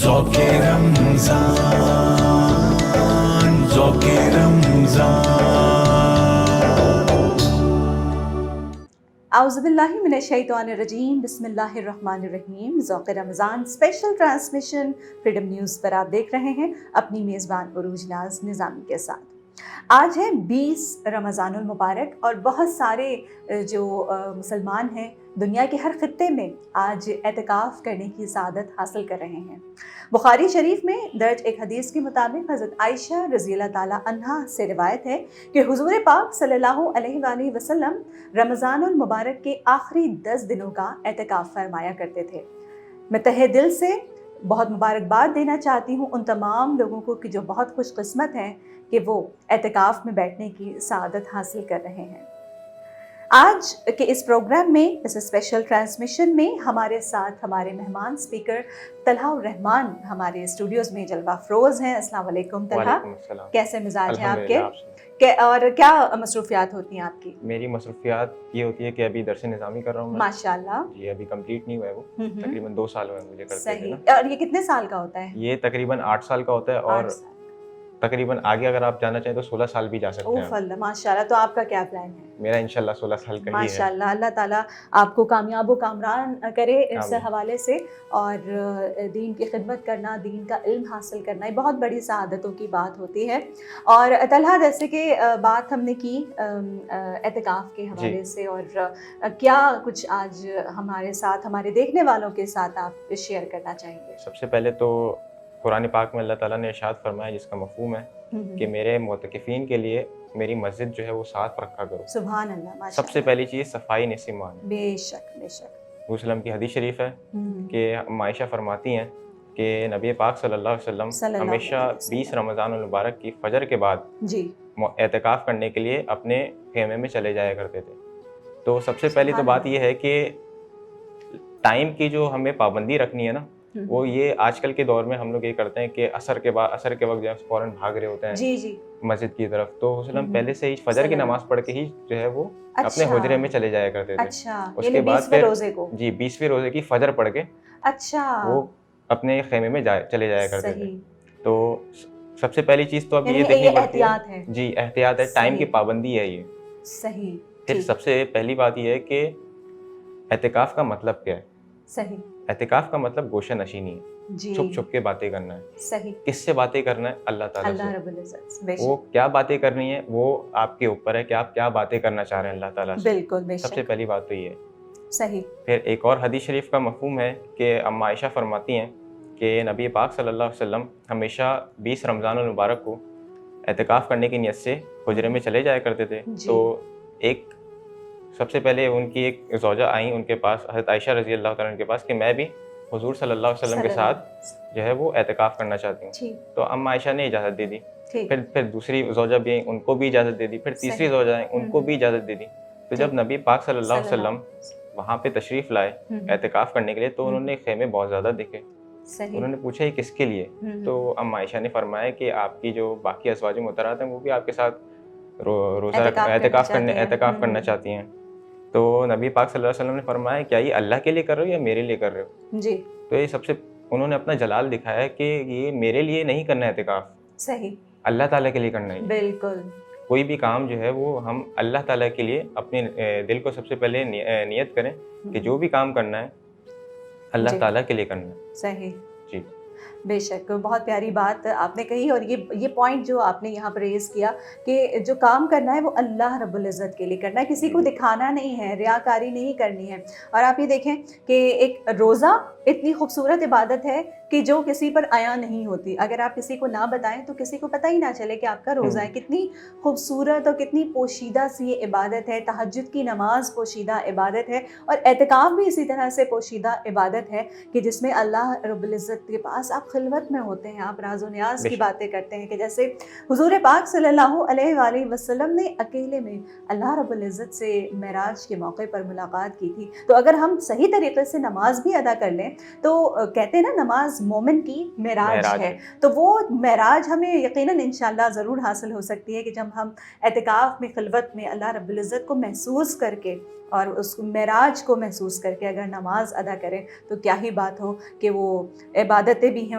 ذوق رمضان، ذوق رمضان۔ اعوذ باللہ من الشیطان الرجیم، بسم اللہ الرحمن الرحیم۔ ذوق رمضان اسپیشل ٹرانسمیشن فریڈم نیوز پر آپ دیکھ رہے ہیں اپنی میزبان عروج ناز نظامی کے ساتھ۔ آج ہے 20 رمضان المبارک اور بہت سارے جو مسلمان ہیں دنیا کے ہر خطے میں آج اعتکاف کرنے کی سعادت حاصل کر رہے ہیں۔ بخاری شریف میں درج ایک حدیث کے مطابق حضرت عائشہ رضی اللہ تعالیٰ عنہا سے روایت ہے کہ حضور پاک صلی اللہ علیہ وآلہ وسلم رمضان المبارک کے آخری 10 دنوں کا اعتکاف فرمایا کرتے تھے۔ میں تہہ دل سے بہت مبارکباد دینا چاہتی ہوں ان تمام لوگوں کو کہ جو بہت خوش قسمت ہیں کہ وہ اعتکاف میں بیٹھنے کی سعادت حاصل کر رہے ہیں۔ آج کے اس پروگرام میں، اس اسپیشل ٹرانسمیشن میں ہمارے ساتھ ہمارے مہمان اسپیکر طلحہ الرحمان ہمارے اسٹوڈیوز میں جلوہ فروز ہیں۔ السلام علیکم طلحہ، کیسے مزاج ہیں آپ کے اور کیا مصروفیات ہوتی ہیں آپ کی؟ میری مصروفیات یہ ہوتی ہے کہ ابھی درس نظامی کر رہا ہوں ماشاءاللہ جی، ابھی کمپلیٹ نہیں ہوا ہے وہ، تقریباً 2 سال ہوئے مجھے کرتے صحیح۔ اور یہ کتنے سال کا ہوتا ہے؟ یہ تقریباً 8 سال کا ہوتا ہے اور تقریباً آگے اگر آپ جانا چاہیں تو 16 سال بھی جا سکتے ہیں۔ اوف اللہ، ماشاءاللہ۔ تو آپ کا کیا پلان ہے؟ میرا انشاءاللہ 16 سال کا ہی ہے۔ ماشاءاللہ، اللہ تعالیٰ آپ کو کامیاب و کامران کرے اس حوالے سے، اور دین کی خدمت کرنا، دین کا علم حاصل کرنا یہ بہت بڑی سعادتوں کی بات ہوتی ہے۔ اور طلحہ، جیسے کہ بات ہم نے کی اعتکاف کے حوالے سے، اور کیا کچھ آج ہمارے ساتھ، ہمارے دیکھنے والوں کے ساتھ آپ شیئر کرنا چاہیں گے؟ سب سے پہلے تو قرآن پاک میں اللہ تعالیٰ نے ارشاد فرمایا جس کا مفہوم ہے کہ میرے معتکفین کے لیے میری مسجد جو ہے وہ صاف رکھا کرو۔ سبحان اللہ، ماشاءاللہ۔ سب سے پہلی چیز صفائی نصف ایمان ہے۔ بے شک بے شک۔ مسلم کی حدیث شریف ہے کہ عائشہ فرماتی ہیں کہ نبی پاک صلی اللہ علیہ وسلم ہمیشہ 20 رمضان المبارک کی فجر کے بعد جی اعتکاف کرنے کے لیے اپنے خیمے میں چلے جایا کرتے تھے۔ تو سب سے پہلی تو بات یہ ہے کہ ٹائم کی جو ہمیں پابندی رکھنی ہے نا، وہ یہ آج کل کے دور میں ہم لوگ یہ کرتے ہیں کہ عصر کے وقت جو ہے فوراً بھاگ رہے ہوتے ہیں جی مسجد کی طرف۔ تو وسلم پہلے سے ہی فجر کی نماز پڑھ کے ہی جو ہے وہ اپنے حجرے میں چلے جایا کرتے تھے۔ اس کے بعد پھر 20ویں روزے کی فجر پڑھ کے وہ اپنے خیمے میں چلے جایا کرتے تھے۔ تو سب سے پہلی چیز تو اب یہ دیکھنی پڑتی ہے، جی احتیاط ہے، ٹائم کی پابندی ہے یہ صحیح۔ پھر سب سے پہلی بات یہ ہے کہ اعتکاف کا مطلب کیا ہے؟ صحیح۔ اعتکاف کا مطلب گوشہ نشینی ہے، چھپ چھپ کے باتیں کرنا ہے۔ صحیح۔ کس سے باتیں کرنا ہے؟ اللہ تعالیٰ اللہ سے۔ رب العزت۔ وہ کیا باتیں کرنی ہے وہ آپ کے اوپر ہے کہ آپ کیا باتیں کرنا چاہ رہے ہیں اللہ تعالیٰ سے۔ بالکل بے شک۔ سب سے پہلی بات تو یہ ہے۔ صحیح۔ پھر ایک اور حدیث شریف کا مفہوم ہے کہ اما عائشہ فرماتی ہیں کہ نبی پاک صلی اللہ علیہ وسلم ہمیشہ 20 رمضان المبارک کو اعتکاف کرنے کی نیت سے حجرے میں چلے جایا کرتے تھے۔ تو ایک سب سے پہلے ان کی ایک زوجہ آئیں ان کے پاس، حضرت عائشہ رضی اللہ تعالیٰ عنہ کے پاس، کہ میں بھی حضور صلی اللہ علیہ وسلم کے ساتھ جو ہے وہ اعتکاف کرنا چاہتی ہوں۔ تو اما عائشہ نے اجازت دے دی۔ پھر دوسری زوجہ بھی آئیں، ان کو بھی اجازت دے دی۔ پھر تیسری زوجہ آئیں، ان کو بھی اجازت دے دی۔ تو جب نبی پاک صلی اللہ علیہ وسلم وہاں پہ تشریف لائے اعتکاف کرنے کے لیے تو انہوں نے خیمے بہت زیادہ دیکھے۔ انہوں نے پوچھا یہ کس کے لیے؟ تو اما عائشہ نے فرمایا کہ آپ کی جو باقی ازواج مطہرات ہیں وہ بھی آپ کے ساتھ روزہ اعتکاف کرنا چاہتی ہیں۔ تو نبی پاک صلی اللہ علیہ وسلم نے فرمایا کیا یہ اللہ کے لیے کر رہے ہو یا میرے لیے کر رہے ہو؟ جی۔ تو یہ سب سے انہوں نے اپنا جلال دکھایا کہ یہ میرے لیے نہیں کرنا ہے اعتکاف، صحیح، اللہ تعالیٰ کے لیے کرنا ہے۔ بالکل۔ کوئی بھی کام جو ہے وہ ہم اللہ تعالیٰ کے لیے اپنے دل کو سب سے پہلے نیت کریں کہ جو بھی کام کرنا ہے اللہ تعالیٰ کے لیے کرنا ہے۔ صحیح، جی بے شک۔ بہت پیاری بات آپ نے کہی، اور یہ پوائنٹ جو آپ نے یہاں پر ریز کیا کہ جو کام کرنا ہے وہ اللہ رب العزت کے لیے کرنا ہے، کسی کو دکھانا نہیں ہے، ریاکاری نہیں کرنی ہے۔ اور آپ یہ دیکھیں کہ ایک روزہ اتنی خوبصورت عبادت ہے کہ جو کسی پر عیاں نہیں ہوتی۔ اگر آپ کسی کو نہ بتائیں تو کسی کو پتہ ہی نہ چلے کہ آپ کا روزہ ہے۔ کتنی خوبصورت اور کتنی پوشیدہ سی یہ عبادت ہے۔ تہجد کی نماز پوشیدہ عبادت ہے، اور اعتکاف بھی اسی طرح سے پوشیدہ عبادت ہے کہ جس میں اللہ رب العزت کے پاس آپ خلوت میں ہوتے ہیں، آپ راز و نیاز کی باتیں کرتے ہیں، کہ جیسے حضور پاک صلی اللہ علیہ وآلہ وسلم نے اکیلے میں اللہ رب العزت سے معراج کے موقع پر ملاقات کی تھی۔ تو اگر ہم صحیح طریقے سے نماز بھی ادا کر لیں تو کہتے ہیں نا نماز مومن کی معراج ہے، تو وہ معراج ہمیں یقیناً انشاءاللہ ضرور حاصل ہو سکتی ہے کہ جب ہم اعتکاف میں خلوت میں اللہ رب العزت کو محسوس کر کے اور اس معراج کو محسوس کر کے اگر نماز ادا کریں تو کیا ہی بات ہو کہ وہ عبادتیں بھی ہیں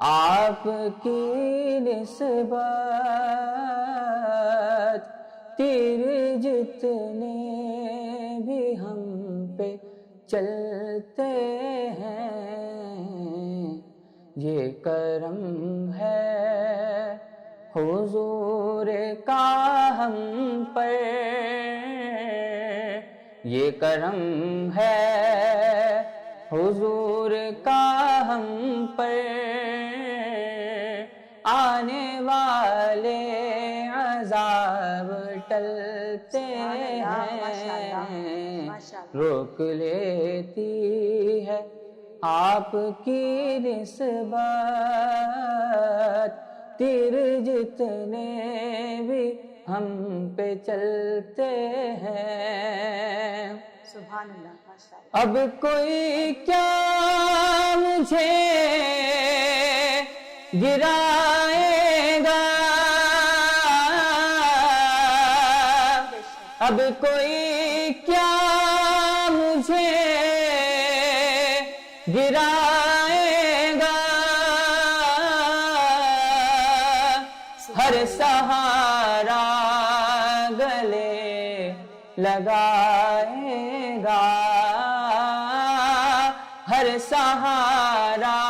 آپ کی نسبت تیر جتنے بھی ہم پہ چلتے ہیں، یہ کرم ہے حضور کا ہم پر، یہ کرم ہے حضور کا ہم پر، آنے والے عذاب ٹلتے ہیں، روک لیتی ہے آپ کی نسبت تیر جتنے بھی ہم پہ چلتے ہیں۔ سبحان اللہ، ماشاء اللہ۔ اب کوئی کیا مجھے گرائے گا، اب کوئی کیا مجھے گرائے گا، ہر سہارا گلے لگائے گا، ہر سہارا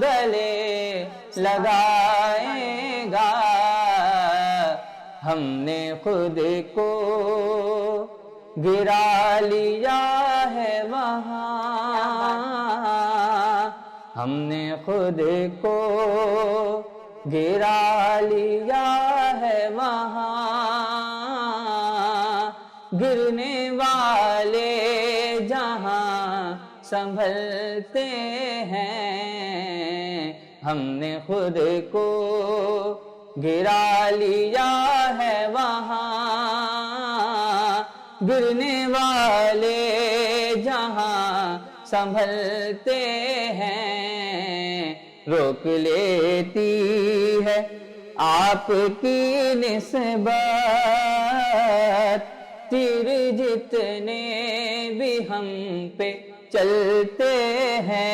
گلے لگائے گا، ہم نے خود کو گرا لیا ہے وہاں، ہم نے خود کو گرا لیا ہے وہاں، گرنے والے جہاں سنبھلتے ہیں، ہم نے خود کو گرا لیا ہے وہاں، گرنے والے جہاں سنبھلتے ہیں، روک لیتی ہے آپ کی نسبت تیر جتنے بھی ہم پہ چلتے ہیں،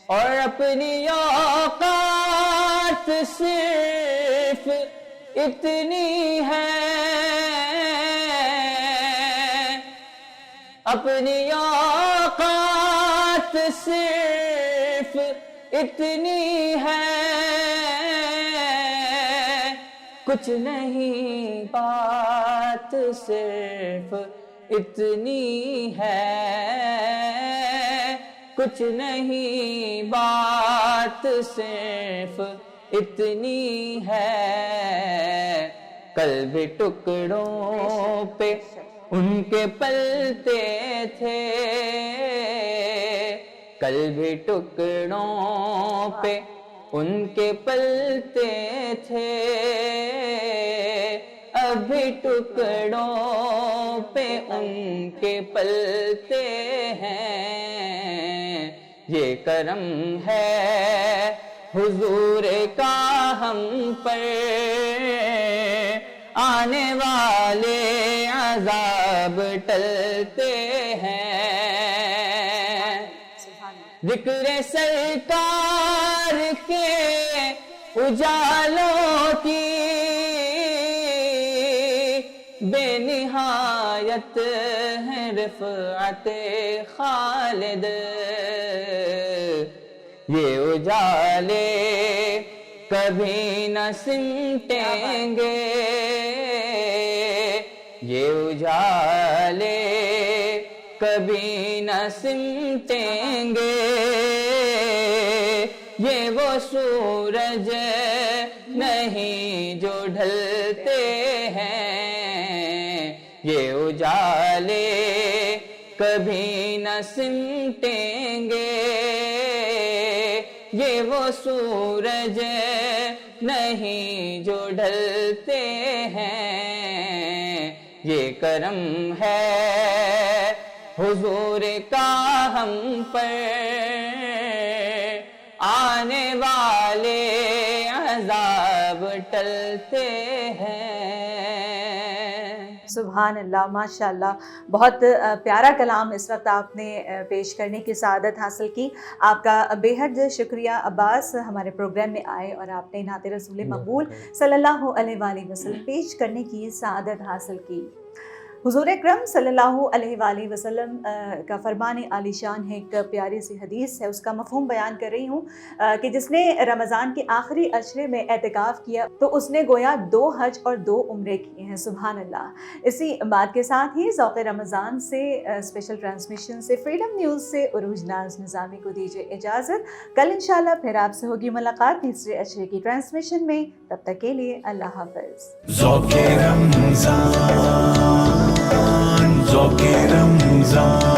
اور اپنی اوقات صرف اتنی ہے، اپنی اوقات صرف اتنی ہے، کچھ نہیں بات صرف اتنی ہے، کچھ نہیں بات صرف اتنی ہے، قلب ٹکڑوں پہ ان کے پلتے تھے، قلب ٹکڑوں پہ ان کے پلتے تھے، ابھی ٹکڑوں پہ ان کے پلتے ہیں، یہ کرم ہے حضور کا ہم پر، آنے والے عذاب ٹلتے ہیں، ذکر سرکار کے اجالوں کی بے نہایت ہے رفعت خالد، یہ اجالے کبھی نہ سمٹیں گے، یہ اجالے کبھی نہ سمٹیں گے، یہ وہ سورج نہیں جو ڈھلتے ہیں، یہ اجالے کبھی نہ سمٹیں گے، یہ وہ سورج نہیں جو ڈھلتے ہیں، یہ کرم ہے حضور کا ہم پر، آنے والے عذاب ٹلتے ہیں۔ سبحان اللہ، ماشاء اللہ، بہت پیارا کلام اس وقت آپ نے پیش کرنے کی سعادت حاصل کی. آپ کا بے حد شکریہ عباس، ہمارے پروگرام میں آئے اور آپ نے نعت رسول مقبول صلی اللہ علیہ وآلہ وسلم پیش کرنے کی سعادت حاصل کی. حضور اکرم صلی اللہ علیہ وآلہ وسلم کا فرمان عالی شان ہے، ایک پیاری سی حدیث ہے، اس کا مفہوم بیان کر رہی ہوں کہ جس نے رمضان کے آخری عشرے میں اعتکاف کیا تو اس نے گویا 2 حج اور 2 عمرے کیے ہیں. سبحان اللہ. اسی بات کے ساتھ ہی ذوق رمضان سے اسپیشل ٹرانسمیشن سے فریڈم نیوز سے عروج ناز نظامی کو دیجیے اجازت. کل انشاءاللہ پھر آپ سے ہوگی ملاقات تیسرے عشرے کی ٹرانسمیشن میں. تب تک کے لیے اللہ حافظ. ذوق رمضان، ذوق رمضان.